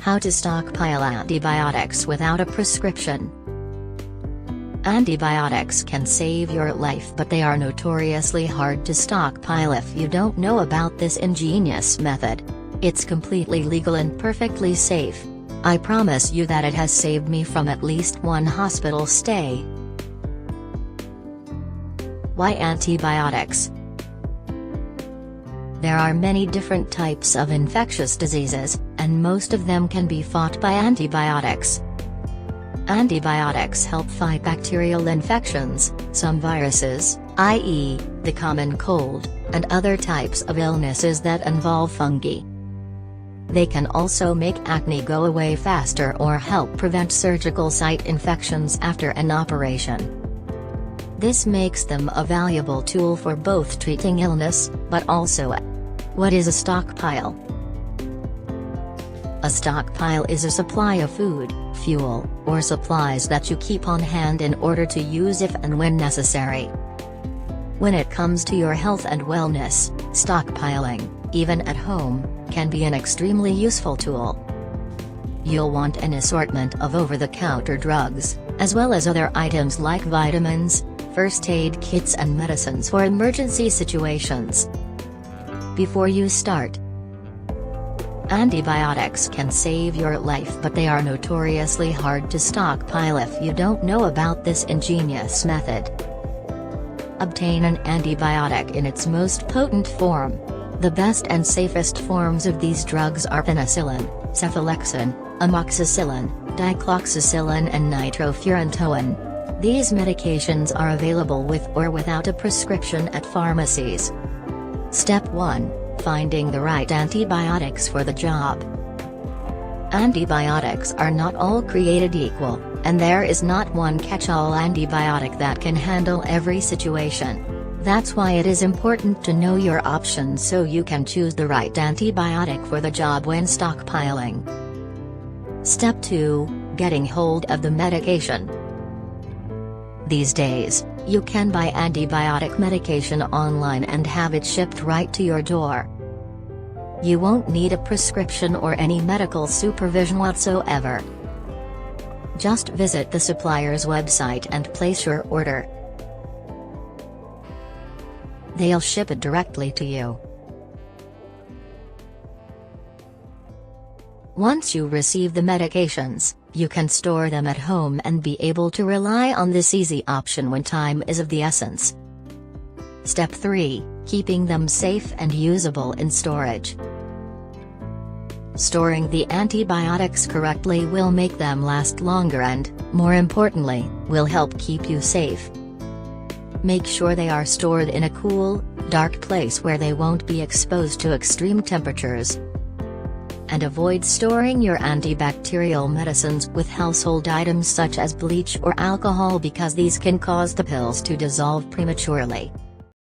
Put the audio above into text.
How to stockpile antibiotics without a prescription. Antibiotics can save your life, but they are notoriously hard to stockpile if you don't know about this ingenious method. It's completely legal and perfectly safe. I promise you that it has saved me from at least one hospital stay. Why antibiotics? There are many different types of infectious diseases, and most of them can be fought by antibiotics. Antibiotics help fight bacterial infections, some viruses, i.e., the common cold, and other types of illnesses that involve fungi. They can also make acne go away faster or help prevent surgical site infections after an operation. This makes them a valuable tool for both treating illness, but also what is a stockpile? A stockpile is a supply of food, fuel, or supplies that you keep on hand in order to use if and when necessary. When it comes to your health and wellness, stockpiling, even at home, can be an extremely useful tool. You'll want an assortment of over-the-counter drugs, as well as other items like vitamins, first aid kits and medicines for emergency situations. Before you start, antibiotics can save your life, but they are notoriously hard to stockpile if you don't know about this ingenious method. Obtain an antibiotic in its most potent form. The best and safest forms of these drugs are penicillin, cephalexin, amoxicillin, dicloxacillin and nitrofurantoin. These medications are available with or without a prescription at pharmacies. Step 1. Finding the right antibiotics for the job. Antibiotics are not all created equal, and there is not one catch-all antibiotic that can handle every situation. That's why it is important to know your options so you can choose the right antibiotic for the job when stockpiling. Step 2. Getting hold of the medication. These days, you can buy antibiotic medication online and have it shipped right to your door. You won't need a prescription or any medical supervision whatsoever. Just visit the supplier's website and place your order. They'll ship it directly to you. Once you receive the medications, you can store them at home and be able to rely on this easy option when time is of the essence. Step 3. Keeping them safe and usable in storage. Storing the antibiotics correctly will make them last longer and, more importantly, will help keep you safe. Make sure they are stored in a cool, dark place where they won't be exposed to extreme temperatures. And avoid storing your antibacterial medicines with household items such as bleach or alcohol because these can cause the pills to dissolve prematurely.